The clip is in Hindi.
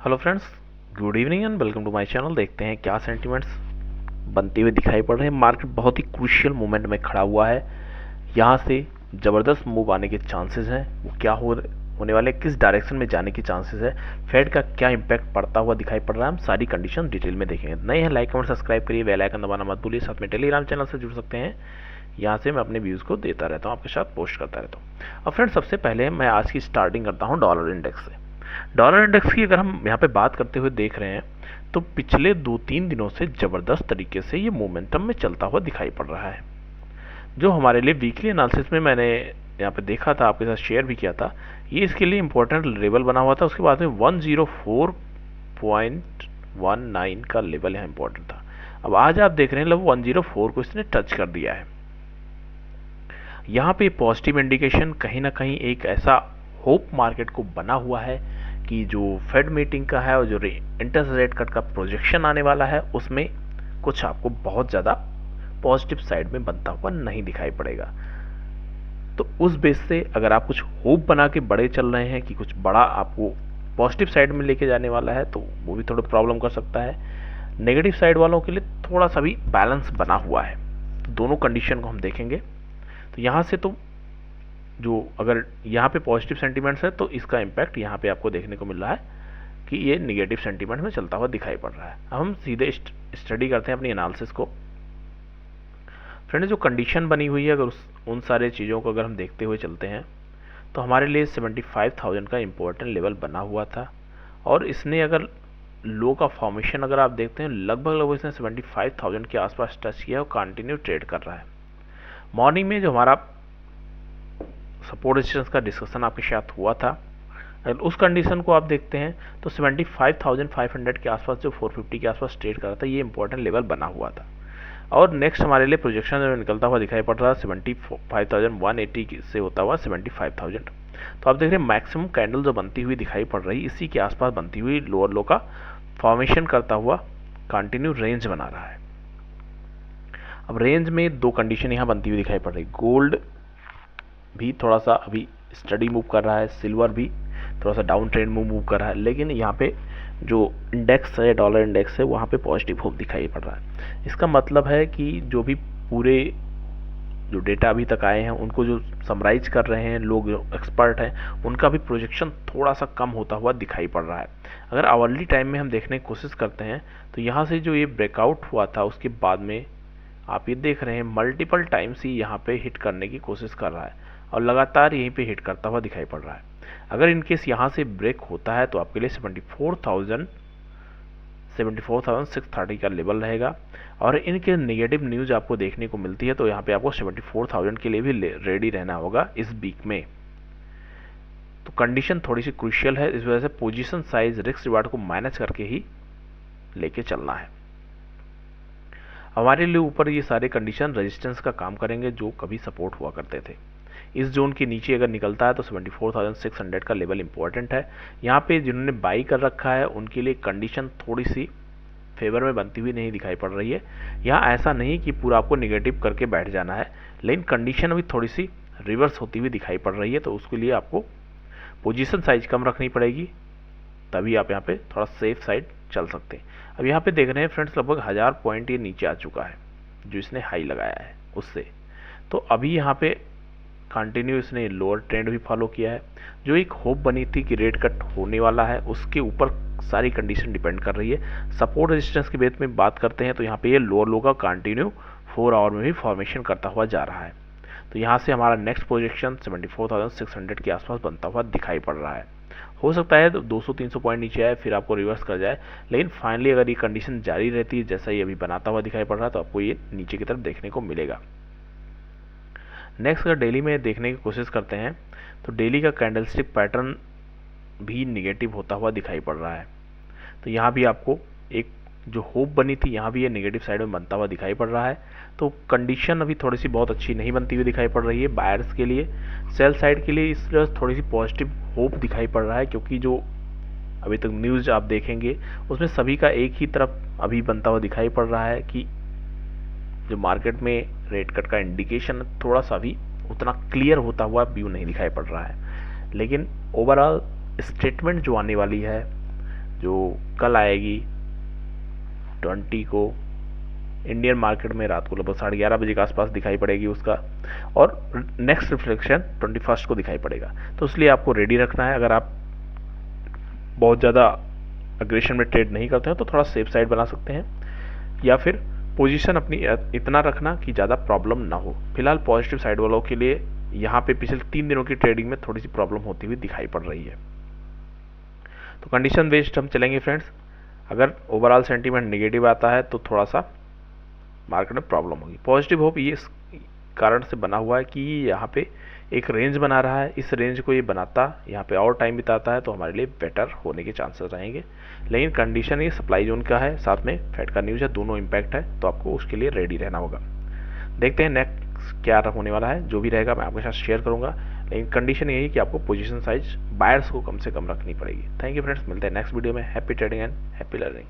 Hello friends, good evening and welcome to my channel. देखते हैं क्या सेंटिमेंट्स बनते हुए दिखाई पड़ रहे हैं। मार्केट बहुत ही क्रूशियल मोमेंट में खड़ा हुआ है। यहाँ से ज़बरदस्त मूव आने के चांसेस हैं। वो क्या होने वाले, किस डायरेक्शन में जाने के चांसेस है, फेड का क्या इंपैक्ट पड़ता हुआ दिखाई पड़ रहा है, हम सारी कंडीशन डिटेल में देखेंगे। नए हैं लाइक कमेंट सब्सक्राइब करिए, बेल आइकन दबाना मत भूलिए। साथ में टेलीग्राम चैनल से जुड़ सकते हैं, यहाँ से मैं अपने व्यूज़ को देता रहता हूँ, आपके साथ पोस्ट करता रहता हूँ। अब फ्रेंड्स, सबसे पहले मैं आज की स्टार्टिंग करता हूँ डॉलर इंडेक्स से। डॉलर इंडेक्स की अगर हम यहाँ पे बात करते हुए देख रहे हैं तो पिछले 2-3 दिनों से ज़बरदस्त तरीके से ये मोमेंटम में चलता हुआ दिखाई पड़ रहा है। जो हमारे लिए वीकली एनालिसिस में मैंने यहाँ पे देखा था, आपके साथ शेयर भी किया था, ये इसके लिए इंपॉर्टेंट लेवल बना हुआ था। उसके बाद में 104.19 का लेवल यहाँ इंपॉर्टेंट था। अब आज आप देख रहे हैं लगभग 104 को इसने टच कर दिया है। यहाँ पे पॉजिटिव इंडिकेशन कहीं ना कहीं एक ऐसा होप मार्केट को बना हुआ है कि जो फेड मीटिंग का है और जो इंटरेस्ट रेट कट का प्रोजेक्शन आने वाला है उसमें कुछ आपको बहुत ज़्यादा पॉजिटिव साइड में बनता हुआ नहीं दिखाई पड़ेगा। तो उस बेस से अगर आप कुछ होप बना के बड़े चल रहे हैं कि कुछ बड़ा आपको पॉजिटिव साइड में लेके जाने वाला है, तो वो भी थोड़ा प्रॉब्लम कर सकता है। नेगेटिव साइड वालों के लिए थोड़ा सा भी बैलेंस बना हुआ है। तो दोनों कंडीशन को हम देखेंगे। तो यहाँ से तो जो अगर यहाँ पे पॉजिटिव सेंटीमेंट्स है तो इसका इम्पैक्ट यहाँ पे आपको देखने को मिल रहा है कि ये निगेटिव सेंटीमेंट में चलता हुआ दिखाई पड़ रहा है। अब हम सीधे स्टडी करते हैं अपनी एनालिसिस को। फ्रेंड्स, जो कंडीशन बनी हुई है, अगर उन सारे चीज़ों को अगर हम देखते हुए चलते हैं तो हमारे लिए 75,000 का इम्पोर्टेंट लेवल बना हुआ था। और इसने अगर लो का फॉर्मेशन अगर आप देखते हैं, लगभग इसने 75,000 के आसपास टच किया और कंटिन्यू ट्रेड कर रहा है। मॉर्निंग में जो हमारा सपोर्ट रेजिस्टेंस का डिस्कशन आपके साथ हुआ था, अगर उस कंडीशन को आप देखते हैं तो 75,500 के आसपास जो 450 के आसपास ट्रेड कर रहा था, ये इंपॉर्टेंट लेवल बना हुआ था। और नेक्स्ट हमारे लिए प्रोजेक्शन जो निकलता हुआ दिखाई पड़ रहा है 75,180 से होता हुआ 75,000। तो आप देख रहे हैं मैक्सिमम कैंडल जो बनती हुई दिखाई पड़ रही, इसी के आसपास बनती हुई लोअर लो का फॉर्मेशन करता हुआ कंटिन्यू रेंज बना रहा है। अब रेंज में दो कंडीशन यहाँ बनती हुई दिखाई पड़ रही। गोल्ड भी थोड़ा सा अभी स्टडी मूव कर रहा है, सिल्वर भी थोड़ा सा डाउन ट्रेंड मूव कर रहा है, लेकिन यहाँ पे जो इंडेक्स है, डॉलर इंडेक्स है, वहाँ पे पॉजिटिव होप दिखाई पड़ रहा है। इसका मतलब है कि जो भी पूरे जो डेटा अभी तक आए हैं उनको जो समराइज कर रहे हैं लोग, एक्सपर्ट हैं, उनका भी प्रोजेक्शन थोड़ा सा कम होता हुआ दिखाई पड़ रहा है। अगर आवरली टाइम में हम देखने की कोशिश करते हैं तो यहाँ से जो ये ब्रेकआउट हुआ था उसके बाद में आप ये देख रहे हैं मल्टीपल टाइम्स ही यहाँ पे हिट करने की कोशिश कर रहा है और लगातार यहीं पे हिट करता हुआ दिखाई पड़ रहा है। अगर इनकेस यहाँ से ब्रेक होता है तो आपके लिए 74,630 का लेवल रहेगा। और इनके नेगेटिव न्यूज़ आपको देखने को मिलती है तो यहाँ पे आपको 74,000 के लिए भी रेडी रहना होगा इस वीक में। तो कंडीशन थोड़ी सी क्रूशियल है, इस वजह से पोजीशन साइज रिस्क रिवार्ड को मैनेज करके ही लेके चलना है। हमारे लिए ऊपर ये सारे कंडीशन रेजिस्टेंस का काम करेंगे जो कभी सपोर्ट हुआ करते थे। इस जोन के नीचे अगर निकलता है तो 74,600 का लेवल इंपॉर्टेंट है। यहाँ पे जिन्होंने बाई कर रखा है उनके लिए कंडीशन थोड़ी सी फेवर में बनती हुई नहीं दिखाई पड़ रही है। यहाँ ऐसा नहीं कि पूरा आपको निगेटिव करके बैठ जाना है, लेकिन कंडीशन अभी थोड़ी सी रिवर्स होती हुई दिखाई पड़ रही है। तो उसके लिए आपको पोजीशन साइज कम रखनी पड़ेगी, तभी आप यहाँ पे थोड़ा सेफ साइड चल सकते हैं। अब यहाँ पे देख रहे हैं फ्रेंड्स, लगभग 1000 पॉइंट ये नीचे आ चुका है जो इसने हाई लगाया है उससे। तो अभी यहाँ पे कंटिन्यू इसने लोअर ट्रेंड भी फॉलो किया है। जो एक होप बनी थी कि रेट कट होने वाला है, उसके ऊपर सारी कंडीशन डिपेंड कर रही है। सपोर्ट रेजिस्टेंस के बेस में बात करते हैं तो यहाँ पे ये लोअर लो का कंटिन्यू 4 आवर में भी फॉर्मेशन करता हुआ जा रहा है। तो यहाँ से हमारा नेक्स्ट प्रोजेक्शन 74,600 के आसपास बनता हुआ दिखाई पड़ रहा है। हो सकता है 200-300 पॉइंट नीचे आए फिर आपको रिवर्स कर जाए, लेकिन फाइनली अगर ये कंडीशन जारी रहती है जैसा ये अभी बनाता हुआ दिखाई पड़ रहा है तो आपको ये नीचे की तरफ देखने को मिलेगा। नेक्स्ट अगर डेली में देखने की कोशिश करते हैं तो डेली का कैंडलस्टिक पैटर्न भी निगेटिव होता हुआ दिखाई पड़ रहा है। तो यहाँ भी आपको एक जो होप बनी थी, यहाँ भी ये नेगेटिव साइड में बनता हुआ दिखाई पड़ रहा है। तो कंडीशन अभी थोड़ी सी बहुत अच्छी नहीं बनती हुई दिखाई पड़ रही है बायर्स के लिए। सेल साइड के लिए इसलिए थोड़ी सी पॉजिटिव होप दिखाई पड़ रहा है, क्योंकि जो अभी तक न्यूज़ आप देखेंगे उसमें सभी का एक ही तरफ अभी बनता हुआ दिखाई पड़ रहा है कि जो मार्केट में रेट कट का इंडिकेशन थोड़ा सा भी उतना क्लियर होता हुआ व्यू नहीं दिखाई पड़ रहा है। लेकिन ओवरऑल स्टेटमेंट जो आने वाली है जो कल आएगी 20 को इंडियन मार्केट में, रात को लगभग 11:30 के आसपास दिखाई पड़ेगी उसका, और नेक्स्ट रिफ्लेक्शन 21 को दिखाई पड़ेगा। तो इसलिए आपको रेडी रखना है। अगर आप बहुत ज़्यादा अग्रेशन में ट्रेड नहीं करते हैं तो थोड़ा सेफ साइड बना सकते हैं, या फिर पोजीशन अपनी इतना रखना कि ज़्यादा प्रॉब्लम ना हो। फिलहाल पॉजिटिव साइड वालों के लिए यहाँ पे पिछले 3 दिनों की ट्रेडिंग में थोड़ी सी प्रॉब्लम होती हुई दिखाई पड़ रही है। तो कंडीशन बेस्ड हम चलेंगे फ्रेंड्स। अगर ओवरऑल सेंटीमेंट नेगेटिव आता है तो थोड़ा सा मार्केट में प्रॉब्लम होगी। पॉजिटिव होप ये इस कारण से बना हुआ है कि यहाँ पे एक रेंज बना रहा है, इस रेंज को ये बनाता यहाँ पे और टाइम बिताता है तो हमारे लिए बेटर होने के चांसेस रहेंगे। लेकिन कंडीशन ये सप्लाई जोन का है, साथ में फेड का न्यूज़ है, दोनों इम्पैक्ट है, तो आपको उसके लिए रेडी रहना होगा। देखते हैं नेक्स्ट क्या होने वाला है, जो भी रहेगा मैं आपके साथ शेयर करूंगा। लेकिन कंडीशन यही कि आपको पोजीशन साइज बायर्स को कम से कम रखनी पड़ेगी। थैंक यू फ्रेंड्स, मिलते हैं नेक्स्ट वीडियो में। Happy trading and happy learning.